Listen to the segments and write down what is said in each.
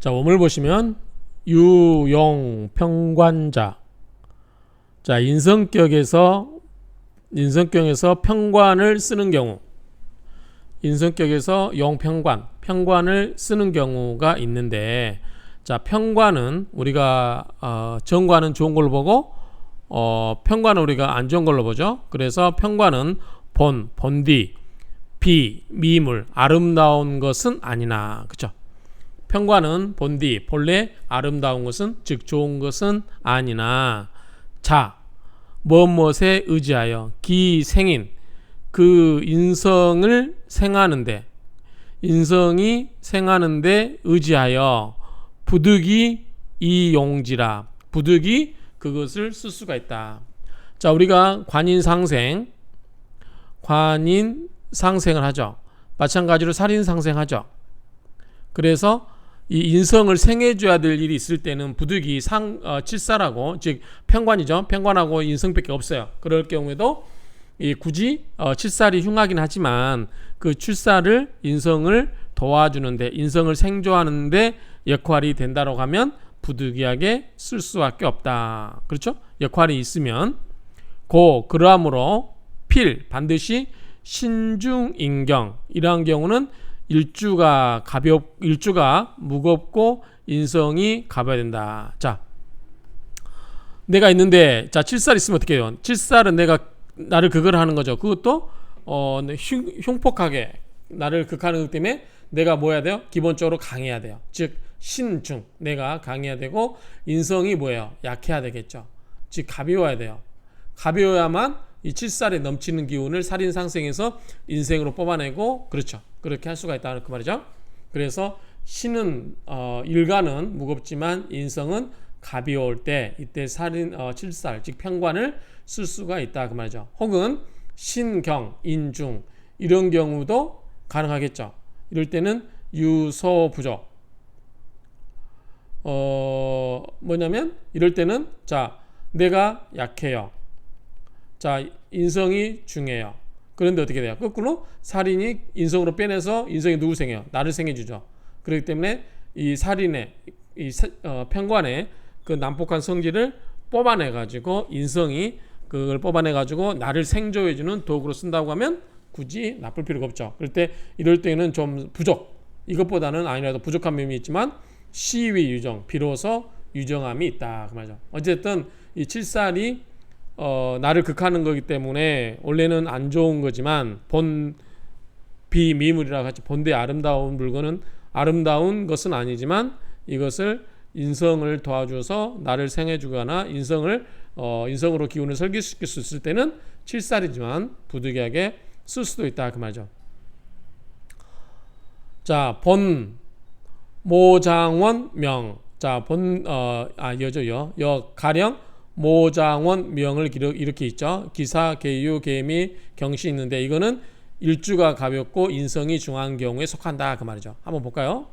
자, 원문을 보시면 유용평관자. 자, 인성격에서 평관을 쓰는 경우, 인성격에서 용평관, 평관을 쓰는 경우가 있는데, 자, 평관은 우리가 정관은 좋은 걸로 보고 평관은 우리가 안 좋은 걸로 보죠. 그래서 평관은 본디, 비, 미물, 아름다운 것은 아니나, 그쵸? 평관은 본디, 본래 아름다운 것은, 즉 좋은 것은 아니나, 자, 무엇에 의지하여 기생인, 그 인성을 인성이 생하는데 의지하여 부득이 이용지라, 부득이 그것을 쓸 수가 있다. 자, 우리가 관인상생을 하죠. 마찬가지로 살인상생하죠. 그래서 이 인성을 생해줘야 될 일이 있을 때는 부득이 칠사라고, 즉 평관이죠. 평관하고 인성밖에 없어요. 그럴 경우에도 굳이 칠살이 흉하긴 하지만 그 칠살을 인성을 도와주는데, 인성을 생조하는데 역할이 된다고 하면 부득이하게 쓸 수밖에 없다. 그렇죠? 역할이 있으면 그러므로 반드시 신중인경, 이러한 경우는 일주가 무겁고 인성이 가벼워야 된다. 자, 내가 있는데, 자, 칠살 있으면 어떻게 해요? 칠살은 나를 그걸 하는 거죠. 그것도 흉폭하게 나를 극하는 것 때문에 내가 뭐 해야 돼요? 기본적으로 강해야 돼요. 즉 신중, 내가 강해야 되고, 인성이 뭐예요? 약해야 되겠죠. 즉 가벼워야 돼요. 가벼워야만 이 칠살에 넘치는 기운을 살인상생에서 인생으로 뽑아내고, 그렇죠, 그렇게 할 수가 있다는 그 말이죠. 그래서 신은 일간은 무겁지만 인성은 가벼울 때, 이때 칠살, 즉 평관을 쓸 수가 있다 그 말이죠. 혹은 신경, 인중, 이런 경우도 가능하겠죠. 이럴 때는 유소부족. 뭐냐면 이럴 때는, 자, 내가 약해요. 자, 인성이 중해요. 그런데 어떻게 돼요? 거꾸로 살인이 인성으로 빼내서 인성이 누구 생해요? 나를 생해주죠. 그렇기 때문에 이 살인의 평관의 그 난폭한 성질을 뽑아내가지고, 인성이 그걸 뽑아내가지고 나를 생조해주는 도구로 쓴다고 하면 굳이 나쁠 필요가 없죠. 이럴 때는 좀 부족, 이것보다는 아니라도 부족한 면이 있지만 시위 유정, 비로소 유정함이 있다 그 말이죠. 어쨌든 이 칠살이 나를 극하는 거기 때문에 원래는 안 좋은 거지만, 비미물이라 같이 본데 아름다운 물건은, 아름다운 것은 아니지만 이것을 인성을 도와줘서 나를 생해주거나 인성으로 기운을 설계시킬 수 있을 때는 칠살이지만 부득이하게 쓸 수도 있다 그 말이죠. 자, 모장원 명. 자, 가령 모장원 명을 이렇게 있죠. 기사, 계유, 계미, 경시 있는데, 이거는 일주가 가볍고 인성이 중한 경우에 속한다 그 말이죠. 한번 볼까요?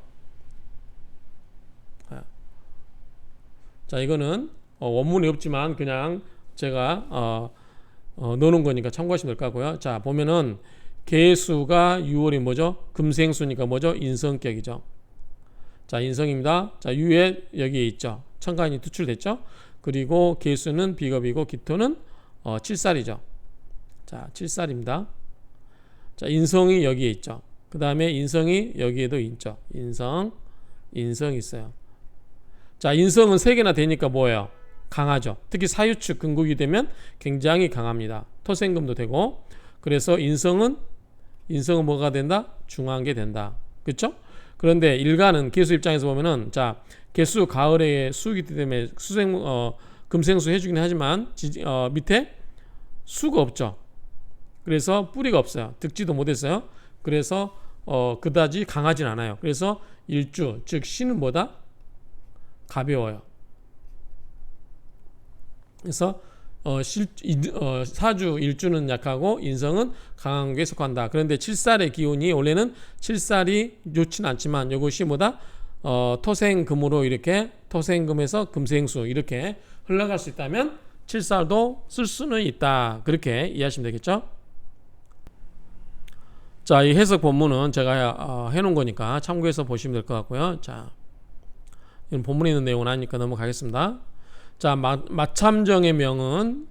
자, 이거는 원문이 없지만 그냥 제가 넣는 거니까 참고하시면 될 것 같고요. 자, 보면은 개수가 6월이 뭐죠? 금생수니까 뭐죠? 인성격이죠. 자, 인성입니다. 자, 유에 여기에 있죠. 천간이 투출됐죠. 그리고 개수는 비겁이고 기토는 칠살이죠. 자, 칠살입니다. 자, 인성이 여기에 있죠. 그 다음에 인성이 여기에도 있죠. 인성 있어요. 자, 인성은 3개나 되니까 뭐예요? 강하죠. 특히 사유축 근국이 되면 굉장히 강합니다. 토생금도 되고. 그래서 인성은 뭐가 된다? 중한 게 된다. 그렇죠? 그런데 일간은 개수 입장에서 보면은, 자, 개수 가을에 수이기 때문에 금생수 해주긴 하지만 밑에 수가 없죠. 그래서 뿌리가 없어요. 득지도 못했어요. 그래서 그다지 강하진 않아요. 그래서 일주, 즉 신은 뭐다? 가벼워요. 그래서 사주 일주는 약하고 인성은 강한 게 속한다. 그런데 칠살의 기운이, 원래는 칠살이 좋진 않지만 이것이 뭐다? 토생금으로 이렇게, 토생금에서 금생수 이렇게 흘러갈 수 있다면 칠살도 쓸 수는 있다. 그렇게 이해하시면 되겠죠? 자, 이 해석 본문은 제가 해놓은 거니까 참고해서 보시면 될 것 같고요. 자, 이건 본문에 있는 내용은 아니니까 넘어가겠습니다. 자, 마참정의 명은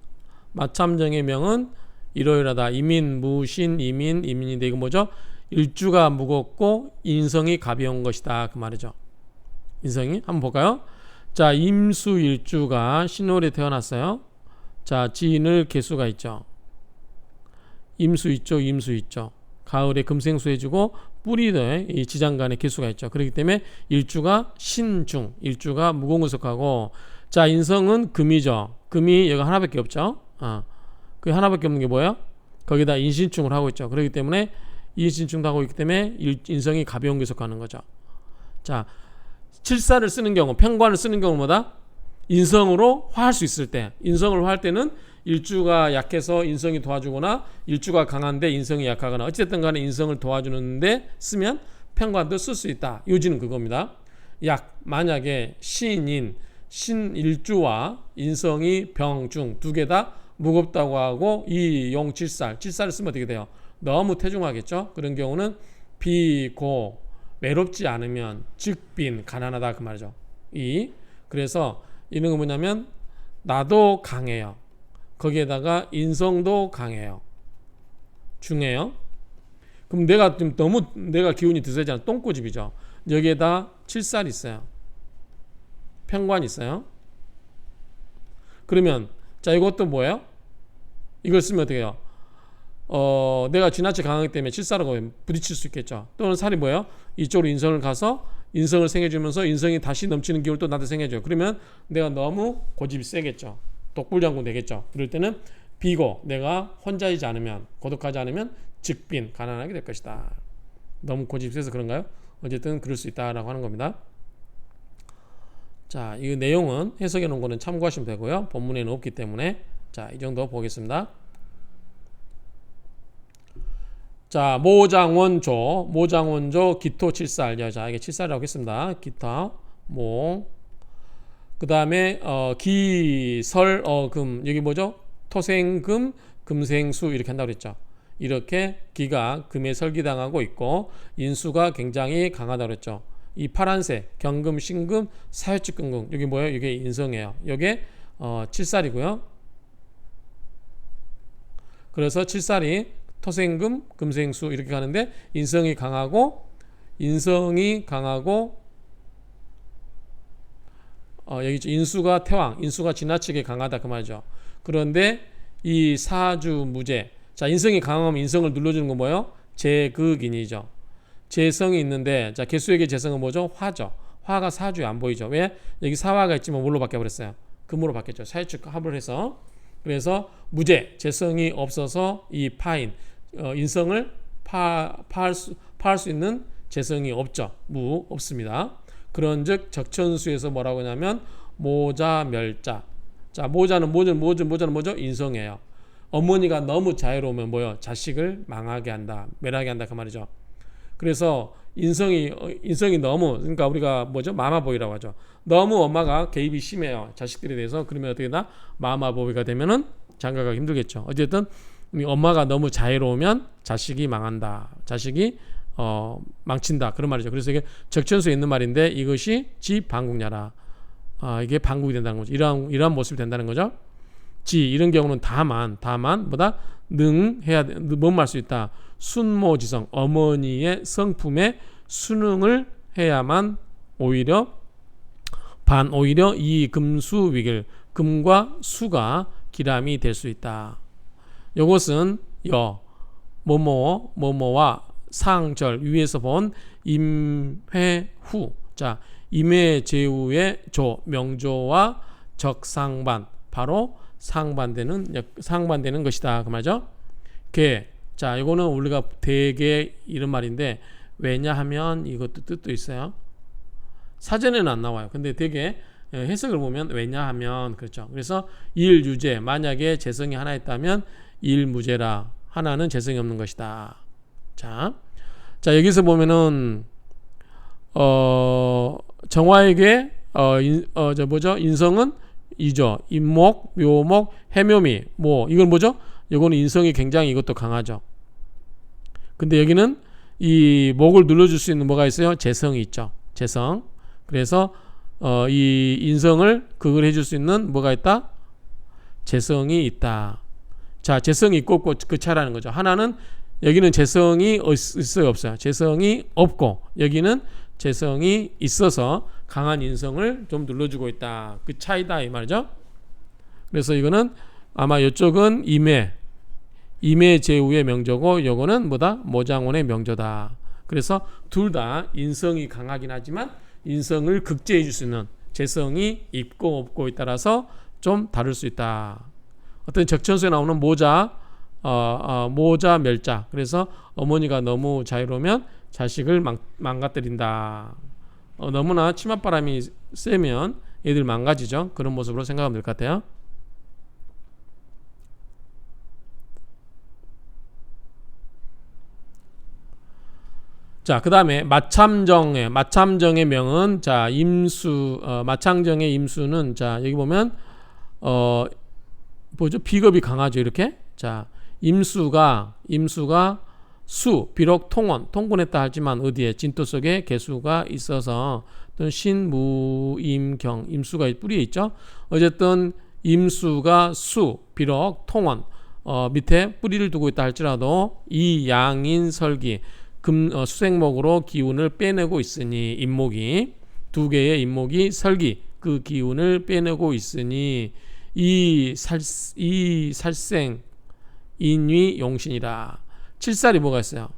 이러이러하다. 이민, 무신, 이민인데 이거 뭐죠? 일주가 무겁고 인성이 가벼운 것이다. 그 말이죠. 인성이 한번 볼까요? 자, 임수일주가 신월에 태어났어요. 자, 진을 개수가 있죠. 임수 있죠. 가을에 금생수 해주고 뿌리에 이 지장간에 개수가 있죠. 그렇기 때문에 일주가 신중, 일주가 무거운 것을 속하고, 자, 인성은 금이죠. 금이 여기 하나밖에 없죠. 그 하나밖에 없는 게 뭐예요? 거기다 인신충을 하고 있죠. 그렇기 때문에 인신충도 하고 있기 때문에 인성이 가벼운 게 속하는 거죠. 자, 칠사를 쓰는 경우, 편관을 쓰는 경우마다 인성으로 화할 수 있을 때, 인성을 화할 때는 일주가 약해서 인성이 도와주거나 일주가 강한데 인성이 약하거나 어쨌든 간에 인성을 도와주는데 쓰면 편관도 쓸 수 있다. 요지는 그겁니다. 만약에 신일주와 인성이 병중 두 개 다 무겁다고 하고 이 칠사를 쓰면 어떻게 돼요? 너무 태중하겠죠? 그런 경우는 비고 외롭지 않으면 즉빈 가난하다 그 말이죠. 그래서 이런 거 뭐냐면 나도 강해요. 거기에다가 인성도 강해요. 중해요. 그럼 내가 좀 너무 기운이 드세잖아. 똥꼬집이죠. 여기에다 칠살 있어요. 편관 있어요. 그러면 자, 이것도 뭐예요? 이걸 쓰면 어떻게 해요? 내가 지나치 강하기 때문에 칠살하고 부딪힐 수 있겠죠. 또는 살이 뭐예요? 이쪽으로 인성을 가서 인성을 생겨주면서 인성이 다시 넘치는 기운을 또 나한테 생겨줘요. 그러면 내가 너무 고집이 세겠죠. 독불장군 되겠죠. 그럴 때는 비고 내가 혼자이지 않으면, 고독하지 않으면 즉빈 가난하게 될 것이다. 너무 고집이 세서 그런가요? 어쨌든 그럴 수 있다라고 하는 겁니다. 자, 이 내용은 해석해 놓은 거는 참고하시면 되고요. 본문에는 없기 때문에 자, 이 정도 보겠습니다. 자, 모장원조 기토칠살. 자, 이게 칠살이라고 했습니다. 기타 그 다음에 기설 금, 여기 뭐죠? 토생금 금생수 이렇게 한다고 그랬죠. 이렇게 기가 금에 설기당하고 있고 인수가 굉장히 강하다고 그랬죠. 이 파란색 경금, 신금, 사유축금금 여기 뭐예요? 이게 인성이에요. 이게 칠살이고요. 그래서 칠살이 토생금, 금생수 이렇게 가는데 인성이 강하고 여기 인수가 태왕, 인수가 지나치게 강하다 그 말이죠. 그런데 이 사주무제, 자, 인성이 강하면 인성을 눌러주는 건 뭐예요? 재극인이죠. 재성이 있는데, 자, 개수에게 재성은 뭐죠? 화죠. 화가 사주에 안 보이죠. 왜? 여기 사화가 있지만 뭘로 바뀌어버렸어요? 금으로 바뀌었죠. 사유축 합을 해서. 그래서 무제, 재성이 없어서 이 파인, 인성을 파할 수 있는 재성이 없죠. 없습니다. 그런즉 적천수에서 뭐라고 하냐면 모자멸자. 자, 모자는 뭐죠? 인성이에요. 어머니가 너무 자유로우면 뭐요? 자식을 망하게 한다, 멸하게 한다 그 말이죠. 그래서 인성이 너무, 그러니까 우리가 뭐죠? 마마보이라고 하죠. 너무 엄마가 개입이 심해요. 자식들에 대해서. 그러면 어떻게 되나? 마마보이가 되면은 장가가기 힘들겠죠. 어쨌든 엄마가 너무 자유로우면 자식이 망한다. 자식이 망친다. 그런 말이죠. 그래서 이게 적천수에 있는 말인데 이것이 지방국야라. 이게 방국이 된다는 거죠. 이러한 모습이 된다는 거죠. 이런 경우는 다만 뭐다? 능해야 돼. 뭔 말 수 있다. 순모지성, 어머니의 성품에 순응을 해야만 오히려 이 금수위길, 금과 수가 기람이 될 수 있다. 이것은 뭐뭐와 상절 위에서 본 임회후. 자, 임회제후의 명조와 적상반, 바로 상반되는 것이다 그 말이죠. 자, 이거는 우리가 대개 이런 말인데 왜냐하면 이것도 뜻도 있어요. 사전에는 안 나와요. 근데 되게 해석을 보면 왜냐하면 그렇죠. 그래서 일유제, 만약에 재성이 하나 있다면 일무제라, 하나는 재성이 없는 것이다. 자, 여기서 보면은 정화에게 인성은 이죠. 인목, 묘목, 해묘미, 이건 뭐죠? 이거는 인성이 굉장히 이것도 강하죠. 근데 여기는 이 목을 눌러줄 수 있는 뭐가 있어요? 재성이 있죠. 재성. 그래서 이 인성을 그걸 해줄 수 있는 뭐가 있다? 재성이 있다. 자, 재성이 있고 없고 그 차라는 거죠. 하나는 여기는 재성이 있어요, 없어요? 재성이 없고 여기는 재성이 있어서 강한 인성을 좀 눌러주고 있다. 그 차이다 이 말이죠. 그래서 이거는 아마 이쪽은 임의 제후의 명저고 요거는 뭐다? 모장원의 명저다. 그래서 둘 다 인성이 강하긴 하지만 인성을 극제해 줄 수 있는 재성이 있고 없고에 따라서 좀 다를 수 있다. 어떤 적천수에 나오는 모자 멸자. 그래서 어머니가 너무 자유로우면 자식을 망가뜨린다. 너무나 치맛바람이 세면 애들 망가지죠. 그런 모습으로 생각하면 될 것 같아요. 자, 그 다음에 마참정의 명은, 자, 마창정의 임수는, 자, 여기 보면, 뭐죠? 비겁이 강하죠, 이렇게. 자, 임수가 비록 통곤했다 하지만 어디에? 진토 속에 개수가 있어서, 또는 신무임경, 임수가 뿌리에 있죠? 어쨌든, 임수가 비록 통원, 밑에 뿌리를 두고 있다 할지라도, 이 양인 설기, 수생목으로 기운을 빼내고 있으니 임목이 두 개의 임목이 설기 그 기운을 빼내고 있으니 이 살생 인위 용신이라. 칠살이 뭐가 있어요?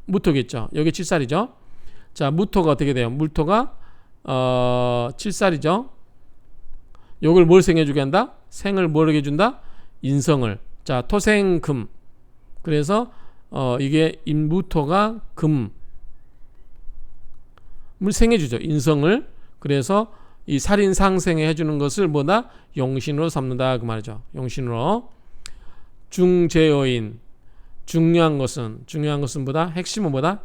무토겠죠. 여기 칠살이죠. 자, 무토가 어떻게 돼요? 물토가 칠살이죠. 요걸 뭘 생해주게 한다? 생을 뭘 해준다? 인성을. 자, 토생금. 그래서 이게 임무토가 금을 생해주죠. 인성을. 그래서 이 살인 상생해 해주는 것을 뭐다? 용신으로 삼는다 그 말이죠. 용신으로. 중제어인. 중요한 것은 뭐다? 핵심은 뭐다?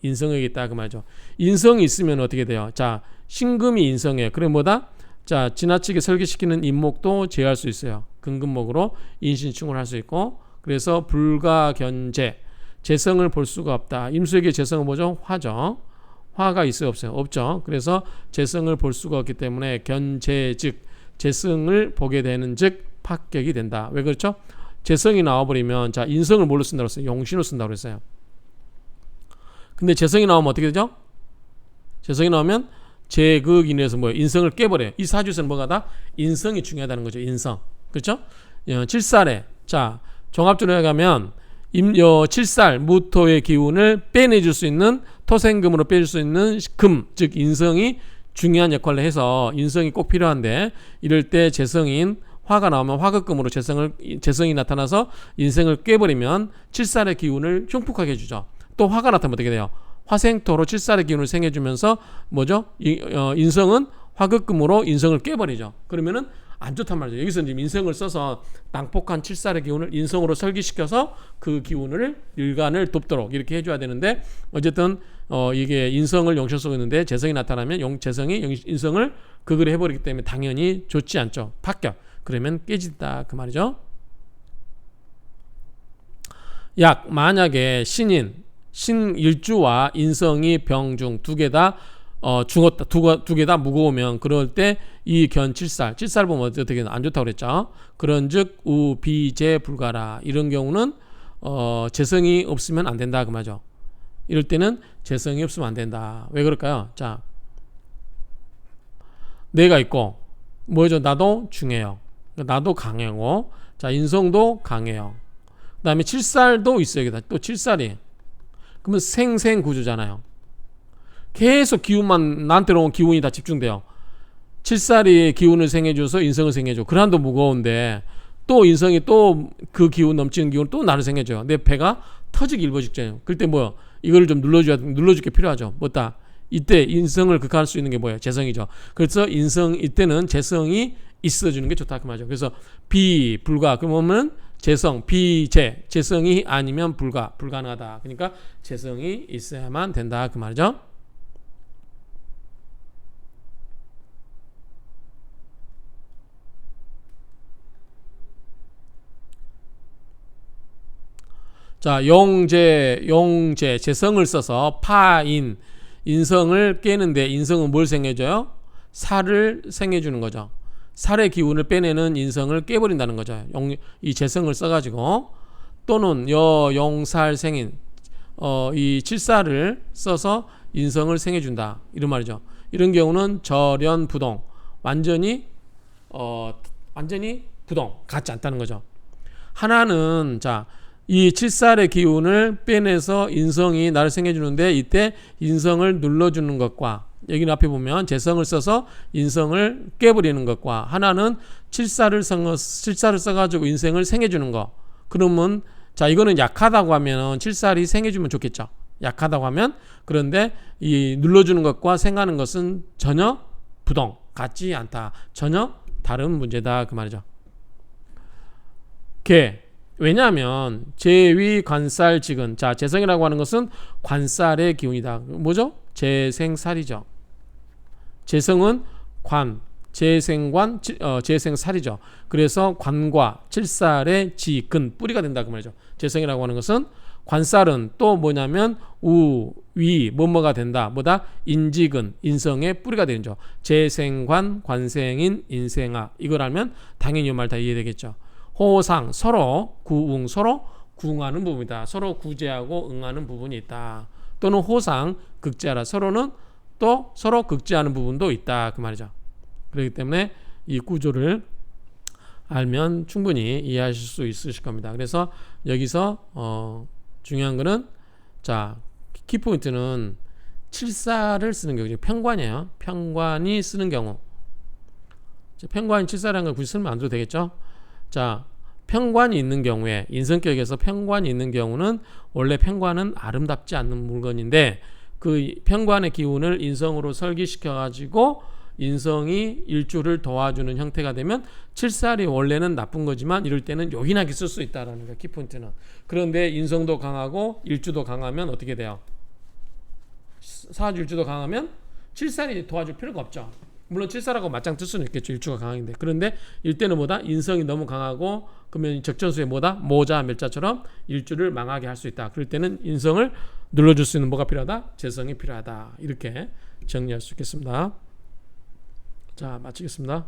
인성에 있다 그 말이죠. 인성이 있으면 어떻게 돼요? 자, 신금이 인성이에요. 그래 뭐다? 자, 지나치게 설계시키는 인목도 제어할 수 있어요. 근근목으로 인신충을 할 수 있고. 그래서 불가견재, 재성을 볼 수가 없다. 임수에게 재성은 뭐죠? 화죠. 화가 있어요, 없어요? 없죠. 그래서 재성을 볼 수가 없기 때문에 견재즉 재성을 보게 되는 즉 합격이 된다. 왜 그렇죠? 재성이 나와버리면, 자, 인성을 뭘로 쓴다고 했어요? 용신으로 쓴다고 했어요. 근데 재성이 나오면 어떻게 되죠? 재성이 나오면 제극인에서 뭐예요? 인성을 깨버려요. 이 사주에서는 뭐가 다? 인성이 중요하다는 거죠. 인성. 그렇죠? 칠살에, 자, 종합적으로 해가면 칠살 무토의 기운을 빼내줄 수 있는, 토생금으로 빼줄 수 있는 금, 즉 인성이 중요한 역할을 해서 인성이 꼭 필요한데, 이럴 때 재성인 화가 나오면 화극금으로 재성이 나타나서 인생을 깨버리면 칠살의 기운을 흉폭하게 해주죠. 또 화가 나타나면 어떻게 돼요? 화생토로 칠살의 기운을 생해주면서 뭐죠? 인성은 화극금으로 인성을 깨버리죠. 그러면은 안 좋단 말이죠. 여기서 지금 인성을 써서 낭폭한 칠살의 기운을 인성으로 설기시켜서 그 기운을 일간을 돕도록 이렇게 해줘야 되는데, 어쨌든 이게 인성을 용신 쓰고 있는데 재성이 나타나면 재성이 인성을 극을 해버리기 때문에 당연히 좋지 않죠. 합격. 그러면 깨진다 그 말이죠. 만약에 신일주와 인성이 병중 두 개 다 죽었다, 두 개 다 무거우면, 그럴 때 이 칠살 보면 어떻게 안 좋다고 그랬죠. 그런즉 우비재 불가라. 이런 경우는 재성이 없으면 안 된다 그 말이죠. 이럴 때는 재성이 없으면 안 된다. 왜 그럴까요? 자, 내가 있고 뭐죠? 나도 중해요. 나도 강해고, 자, 인성도 강해요. 그 다음에 칠살도 있어요. 여기다 또 칠살이. 그러면 생생 구조잖아요. 계속 기운만, 나한테로 온 기운이 다 집중돼요. 칠살이 기운을 생해줘서 인성을 생해줘. 그란도 무거운데 또 인성이 또 그 기운, 넘치는 기운 또 나를 생해줘요. 내 배가 터지기 일보 직전이에요. 그럴 때 뭐요? 이거를 좀 눌러줄 게 필요하죠. 뭐다? 이때 인성을 극할 수 있는 게 뭐예요? 재성이죠. 그래서 이때는 재성이 있어주는 게 좋다 그 말이죠. 그래서 불가 그러면 재성, 재성이 아니면 불가능하다. 그러니까 재성이 있어야만 된다 그 말이죠. 자, 용재 재성을 써서 파인, 인성을 깨는데 인성은 뭘 생해줘요? 살을 생해주는 거죠. 살의 기운을 빼내는 인성을 깨버린다는 거죠. 이 재성을 써가지고 또는 여용살 생인 이 칠살을 써서 인성을 생해준다 이런 말이죠. 이런 경우는 절연부동 완전히 부동 같지 않다는 거죠. 하나는 이 칠살의 기운을 빼내서 인성이 나를 생해주는데 이때 인성을 눌러주는 것과 여기 앞에 보면 재성을 써서 인성을 깨버리는 것과 하나는 칠살을 써가지고 인생을 생해주는 것. 그러면 이거는 약하다고 하면 칠살이 생해주면 좋겠죠. 약하다고 하면 그런데 이 눌러주는 것과 생하는 것은 전혀 부동 같지 않다. 전혀 다른 문제다 그 말이죠. 왜냐하면 재위 관살 직은 재성이라고 하는 것은 관살의 기운이다. 뭐죠? 재생살이죠. 재성은 관, 재생관, 재생살이죠. 그래서 관과 칠살의 지근 뿌리가 된다 그 말이죠. 재성이라고 하는 것은 관살은 또 뭐냐면 위 뭐뭐가 된다. 뭐다? 인지근 인성의 뿌리가 되죠. 재생관 관생인 인생아 이걸 알면 당연히 이 말 다 이해되겠죠. 호상 서로 구응 서로 구응하는 부분이다. 서로 구제하고 응하는 부분이 있다. 또는 호상 극제하라 서로는 또 서로 극제하는 부분도 있다 그 말이죠. 그렇기 때문에 이 구조를 알면 충분히 이해하실 수 있으실 겁니다. 그래서 여기서 중요한 거는 키포인트는 칠사를 쓰는 경우죠. 편관이에요. 편관이 쓰는 경우. 편관이 칠사라는 걸 굳이 쓰면 안 돼도 되겠죠. 편관이 있는 경우에 인성격에서 편관이 있는 경우는 원래 편관은 아름답지 않는 물건인데 그 편관의 기운을 인성으로 설기시켜 가지고 인성이 일주를 도와주는 형태가 되면 칠살이 원래는 나쁜 거지만 이럴 때는 요긴하게 쓸 수 있다라는 거예요. 키포인트는. 그런데 인성도 강하고 일주도 강하면 어떻게 돼요? 사주 일주도 강하면 칠살이 도와줄 필요가 없죠. 물론 칠살하고 맞짱 뜰 수는 있겠죠. 일주가 강한데. 그런데 일때는 뭐다? 인성이 너무 강하고 그러면 적전수에 뭐다? 모자 멸자처럼 일주를 망하게 할 수 있다. 그럴 때는 인성을 눌러줄 수 있는 뭐가 필요하다? 재성이 필요하다. 이렇게 정리할 수 있겠습니다. 마치겠습니다.